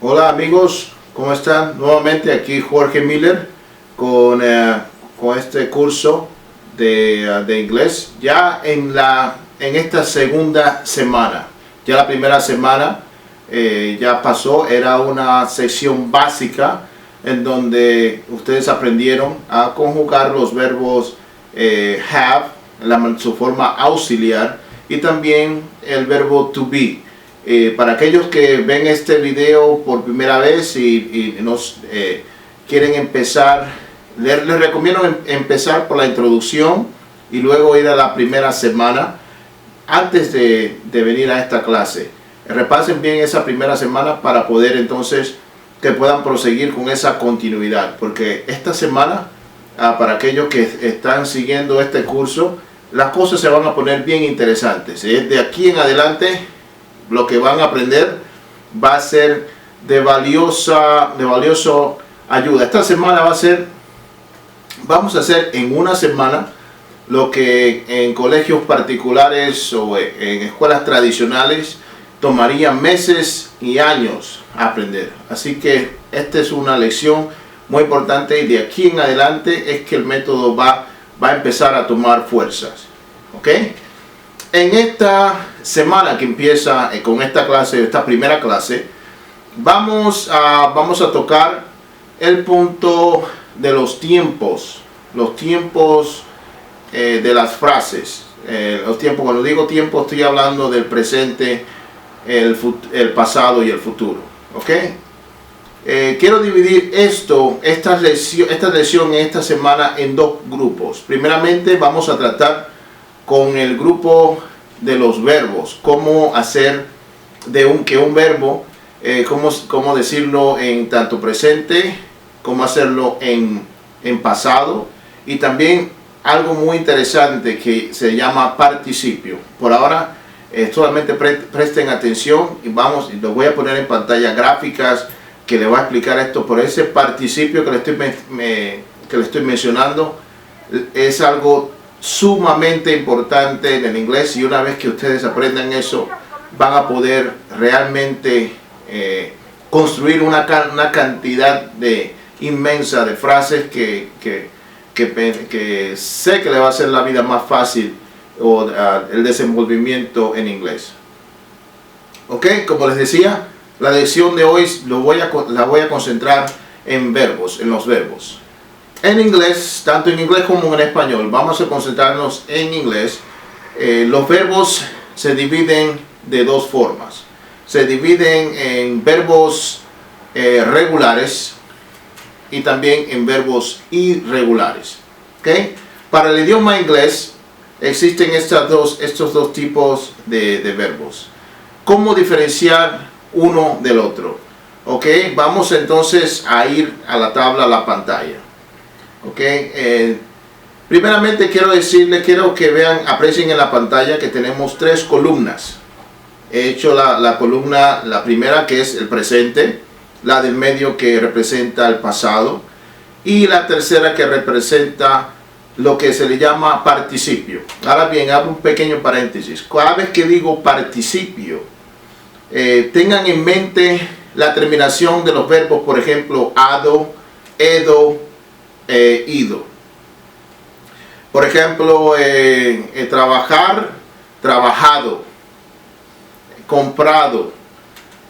Hola amigos, ¿cómo están? Nuevamente aquí Jorge Miller con este curso de inglés. Ya en esta segunda semana, ya la primera semana ya pasó, era una sección básica en donde ustedes aprendieron a conjugar los verbos have, su forma auxiliar, y también el verbo to be. Para aquellos que ven este video por primera vez y nos quieren empezar, les recomiendo empezar por la introducción y luego ir a la primera semana antes de venir a esta clase. Repasen bien esa primera semana para poder entonces que puedan proseguir con esa continuidad, porque esta semana para aquellos que están siguiendo este curso, las cosas se van a poner bien interesantes. De aquí en adelante lo que van a aprender va a ser de valioso ayuda. Esta semana vamos a hacer en una semana lo que en colegios particulares o en escuelas tradicionales tomaría meses y años aprender. Así que esta es una lección muy importante y de aquí en adelante es que el método va a empezar a tomar fuerzas. ¿Ok? En esta semana que empieza con esta clase, esta primera clase, vamos a tocar el punto de los tiempos de las frases. Los tiempos, cuando digo tiempo, estoy hablando del presente, el pasado y el futuro. ¿Ok? Quiero dividir esta lección en esta semana en dos grupos. Primeramente vamos a tratar con el grupo de los verbos, cómo hacer que un verbo, cómo decirlo en tanto presente, cómo hacerlo en pasado, y también algo muy interesante que se llama participio. Por ahora solamente presten atención y los voy a poner en pantalla gráficas que le va a explicar esto. Por ese participio que le estoy mencionando es algo sumamente importante en el inglés, y una vez que ustedes aprendan eso van a poder realmente construir una cantidad inmensa de frases que sé que le va a hacer la vida más fácil o el desenvolvimiento en inglés. Ok, como les decía, la lección de hoy la voy a concentrar en los verbos. En inglés, tanto en inglés como en español, vamos a concentrarnos en inglés. Los verbos se dividen de dos formas. Se dividen en verbos regulares y también en verbos irregulares. ¿Okay? Para el idioma inglés existen estos dos tipos de verbos. ¿Cómo diferenciar uno del otro? ¿Ok? Vamos entonces a ir a la tabla, a la pantalla. Okay. Primeramente quiero que vean, aprecien en la pantalla que tenemos tres columnas. He hecho la columna, la primera que es el presente, la del medio que representa el pasado, y la tercera que representa lo que se le llama participio. Ahora bien, hago un pequeño paréntesis. Cada vez que digo participio, tengan en mente la terminación de los verbos, por ejemplo, ado, edo, ido. Por ejemplo, trabajar, trabajado, comprado.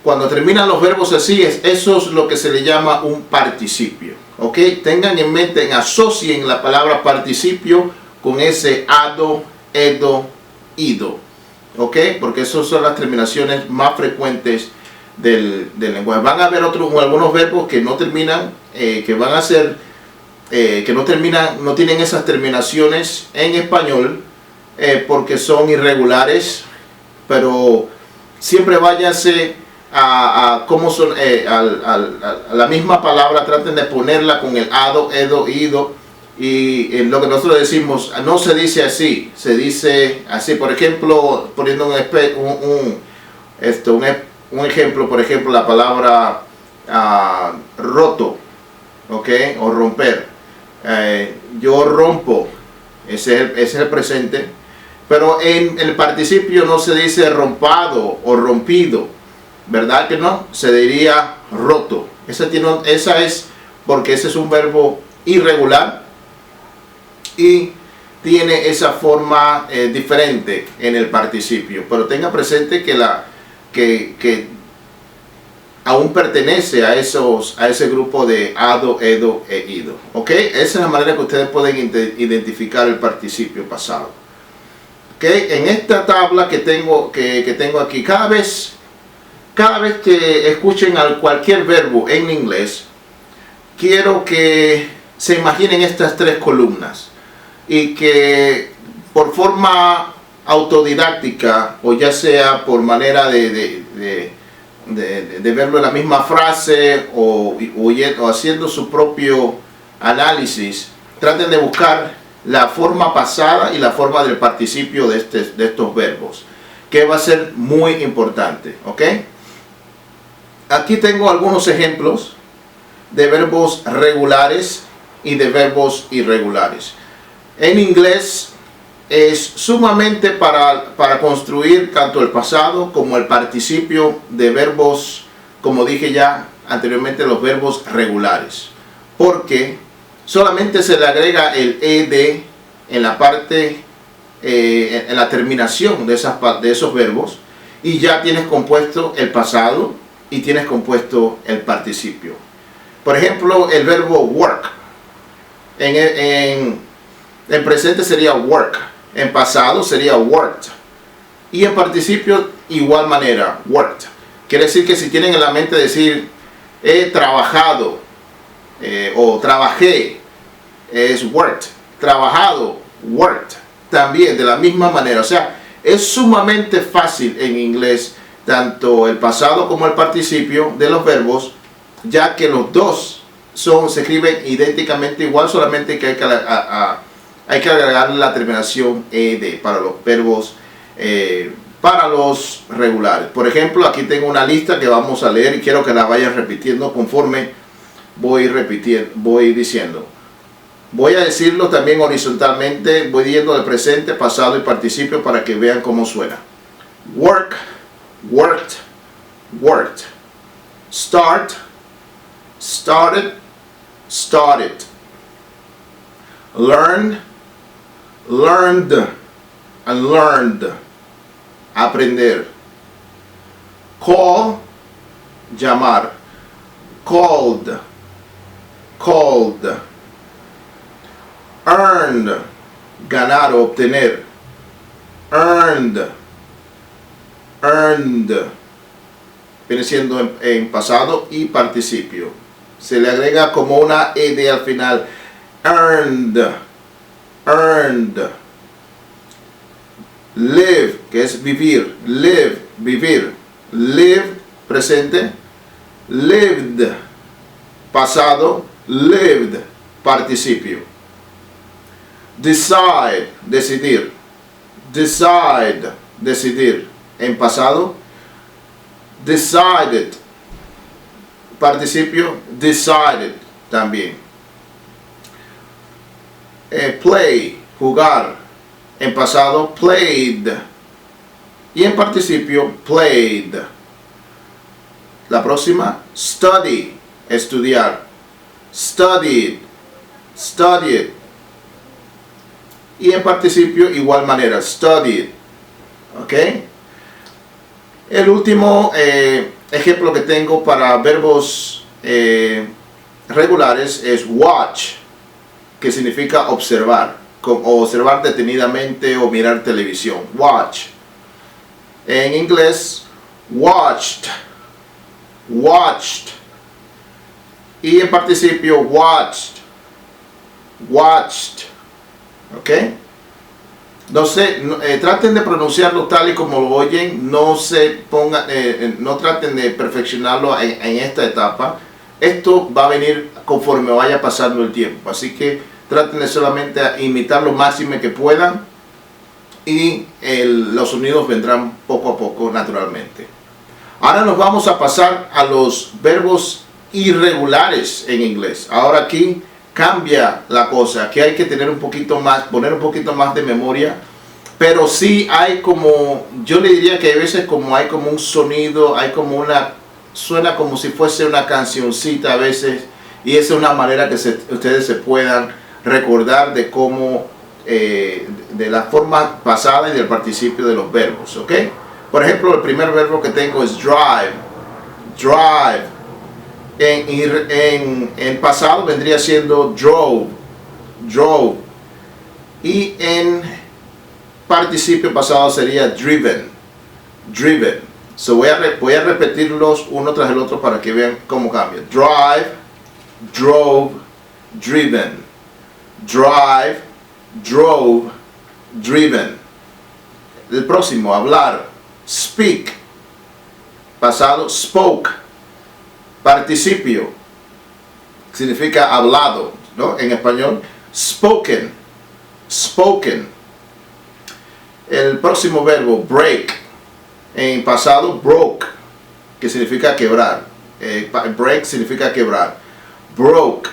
Cuando terminan los verbos así, eso es lo que se le llama un participio. ¿Ok? Tengan en mente, asocien la palabra participio con ese ado, edo, ido. ¿Ok? Porque esas son las terminaciones más frecuentes del lenguaje. Van a haber algunos verbos que no terminan, que van a ser que no tienen esas terminaciones en español porque son irregulares, pero siempre váyase a cómo son, a la misma palabra, traten de ponerla con el ado, edo, ido, y lo que nosotros decimos no se dice así, se dice así. Por ejemplo, poniendo un ejemplo, por ejemplo, la palabra roto, ¿ok? O romper. Yo rompo, ese es el presente, pero en el participio no se dice rompado o rompido, ¿verdad que no? Se diría roto. Esa es porque ese es un verbo irregular y tiene esa forma diferente en el participio. Pero tenga presente que aún pertenece a ese grupo de ado, edo e ido. ¿Ok? Esa es la manera que ustedes pueden identificar el participio pasado. ¿Ok? En esta tabla que tengo aquí, cada vez que escuchen cualquier verbo en inglés, quiero que se imaginen estas tres columnas y que por forma autodidáctica, o ya sea por manera de verlo en la misma frase o haciendo su propio análisis, traten de buscar la forma pasada y la forma del participio de estos verbos, que va a ser muy importante. ¿Ok? Aquí tengo algunos ejemplos de verbos regulares y de verbos irregulares. En inglés es sumamente para construir tanto el pasado como el participio de verbos, como dije ya anteriormente, los verbos regulares, porque solamente se le agrega el ed en la parte, en la terminación de esos verbos, y ya tienes compuesto el pasado y tienes compuesto el participio. Por ejemplo, el verbo work en presente sería work, en pasado sería worked, y en participio igual manera, worked. Quiere decir que si tienen en la mente decir he trabajado o trabajé, es worked. Trabajado, worked, también de la misma manera. O sea, es sumamente fácil en inglés tanto el pasado como el participio de los verbos, ya que los dos se escriben idénticamente igual, solamente que hay que agregar la terminación ed para los verbos, para los regulares. Por ejemplo, aquí tengo una lista que vamos a leer y quiero que la vayan repitiendo conforme voy diciendo. Voy a decirlo también horizontalmente, voy diciendo el presente, pasado y participio para que vean cómo suena. Work, worked, worked. Start, started, started. Learn, learned, and learned. Aprender. Call, llamar. Called, called. Earned, ganar o obtener. Earned, earned. Viene siendo en pasado y participio. Se le agrega como una ed al final. Earned, earned. Live, que es vivir. Live, vivir. Live, presente. Lived, pasado. Lived, participio. Decide, decidir. Decide, decidir. En pasado. Decided, participio. Decided, también. Play, jugar. En pasado, played. Y en participio, played. La próxima, study, estudiar. Studied, studied. Y en participio, igual manera, studied. ¿Ok? El último ejemplo que tengo para verbos regulares es watch, que significa observar, o observar detenidamente o mirar televisión. Watch. En inglés, watched, watched. Y en participio, watched, watched. ¿Ok? No sé, traten de pronunciarlo tal y como lo oyen, no traten de perfeccionarlo en esta etapa. Esto va a venir conforme vaya pasando el tiempo, así que traten de solamente imitar lo máximo que puedan y los sonidos vendrán poco a poco naturalmente. Ahora nos vamos a pasar a los verbos irregulares en inglés. Ahora aquí cambia la cosa, que hay que tener poner un poquito más de memoria pero sí hay como, yo le diría que a veces como hay como un sonido, hay como una, suena como si fuese una cancioncita a veces, y esa es una manera que ustedes se puedan recordar de cómo, de la forma pasada y del participio de los verbos, ¿ok? Por ejemplo, el primer verbo que tengo es drive, drive. En pasado vendría siendo drove, drove. Y en participio pasado sería driven, driven. So voy a repetirlos uno tras el otro para que vean cómo cambia. Drive, drove, driven. Drive, drove, driven. El próximo, hablar. Speak. Pasado, spoke. Participio. Significa hablado, ¿no? En español, spoken. Spoken. El próximo verbo, break. En pasado, broke, que significa quebrar. Break significa quebrar. Broke.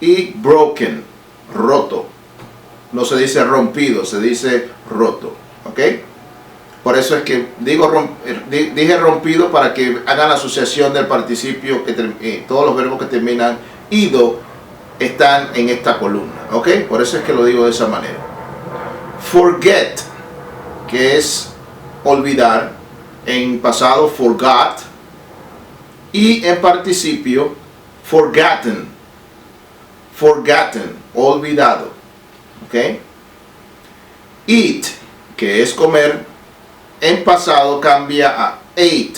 Y broken, roto. No se dice rompido, se dice roto. ¿Ok? Por eso es que dije rompido para que hagan la asociación del participio, que todos los verbos que terminan ido están en esta columna. ¿Ok? Por eso es que lo digo de esa manera. Forget, que es olvidar. En pasado, forgot. Y en participio, forgotten. Forgotten, olvidado. ¿Ok? Eat, que es comer. En pasado cambia a ate.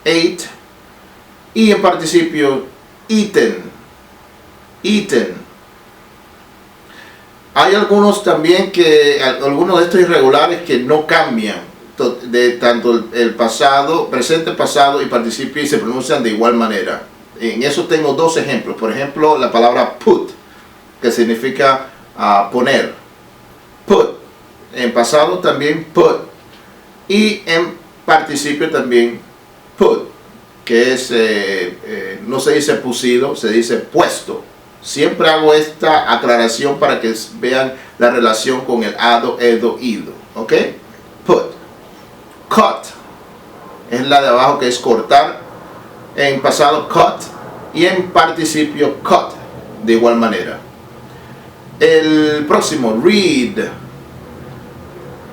Ate. Y en participio, eaten. Eaten. Hay algunos también algunos de estos irregulares que no cambian de tanto el pasado, presente, pasado y participio, y se pronuncian de igual manera. En eso tengo dos ejemplos. Por ejemplo, la palabra put, que significa poner. Put. En pasado también put. Y en participio también put, que es, no se dice pusido, se dice puesto. Siempre hago esta aclaración para que vean la relación con el ado, edo, ido. ¿Ok? Put. Cut. Es la de abajo, que es cortar. En pasado, cut. Y en participio, cut. De igual manera. El próximo, read,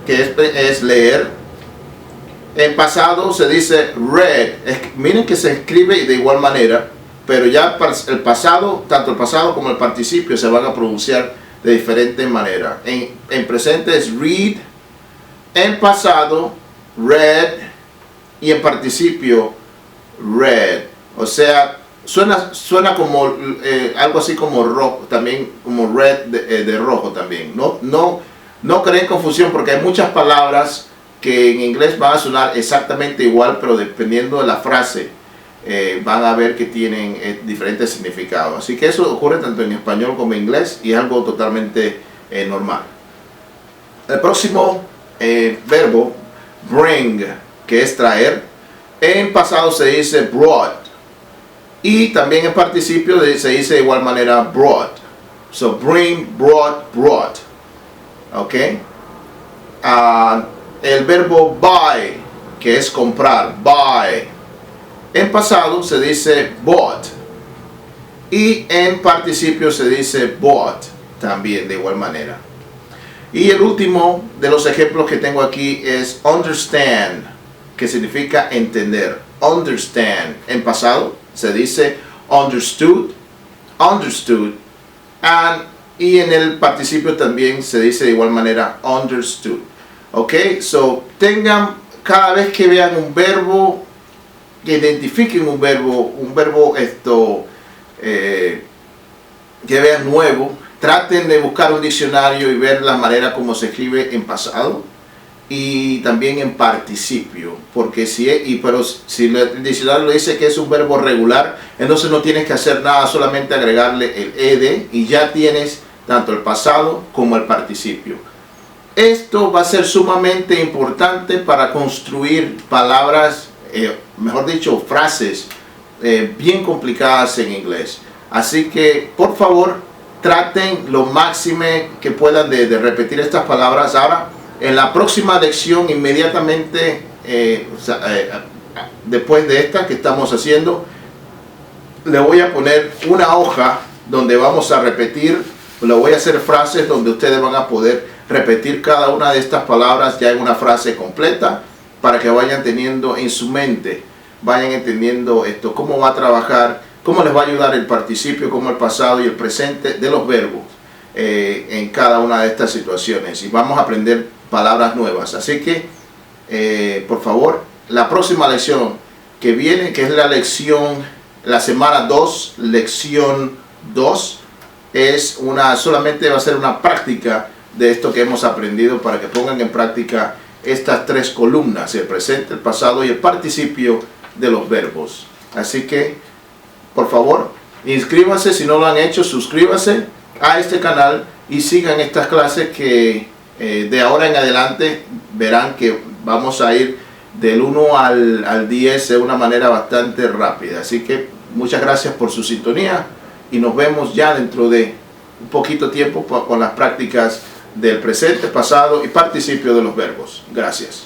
que es leer. En pasado se dice read. Miren que se escribe de igual manera, pero ya el pasado, tanto el pasado como el participio se van a pronunciar de diferente manera. En presente es read, en pasado read y en participio read. O sea, suena como algo así como rojo, también como red de rojo también. No creen confusión, porque hay muchas palabras que en inglés van a sonar exactamente igual, pero dependiendo de la frase van a ver que tienen diferentes significados. Así que eso ocurre tanto en español como en inglés y es algo totalmente normal. El próximo verbo, bring, que es traer. En pasado se dice brought. Y también en participio se dice de igual manera brought. So bring, brought, brought. Ok. El verbo buy, que es comprar. Buy. En pasado se dice bought. Y en participio se dice bought. También de igual manera. Y el último de los ejemplos que tengo aquí es understand, que significa entender. Understand. En pasado se dice understood, understood. Y en el participio también se dice de igual manera understood. Ok, so cada vez que vean un verbo, que identifiquen un verbo que vean nuevo, traten de buscar un diccionario y ver la manera como se escribe en pasado y también en participio, porque si el diccionario le dice que es un verbo regular, entonces no tienes que hacer nada, solamente agregarle el ed y ya tienes tanto el pasado como el participio. Esto va a ser sumamente importante para construir palabras, mejor dicho, frases bien complicadas en inglés. Así que, por favor, traten lo máximo que puedan de repetir estas palabras. Ahora, en la próxima lección, inmediatamente después de esta que estamos haciendo, le voy a poner una hoja donde vamos a repetir, le voy a hacer frases donde ustedes van a poder repetir cada una de estas palabras ya en una frase completa, para que vayan teniendo en su mente, vayan entendiendo esto, cómo va a trabajar, cómo les va a ayudar el participio, como el pasado y el presente de los verbos en cada una de estas situaciones, y vamos a aprender palabras nuevas. Así que por favor, la próxima lección que viene, que es la lección, la semana 2, lección 2, solamente va a ser una práctica de esto que hemos aprendido, para que pongan en práctica estas 3 columnas: el presente, el pasado y el participio de los verbos. Así que por favor, inscríbanse si no lo han hecho, suscríbanse a este canal y sigan estas clases que de ahora en adelante verán que vamos a ir del 1 al 10 de una manera bastante rápida. Así que muchas gracias por su sintonía y nos vemos ya dentro de un poquito tiempo con las prácticas del presente, pasado y participio de los verbos. Gracias.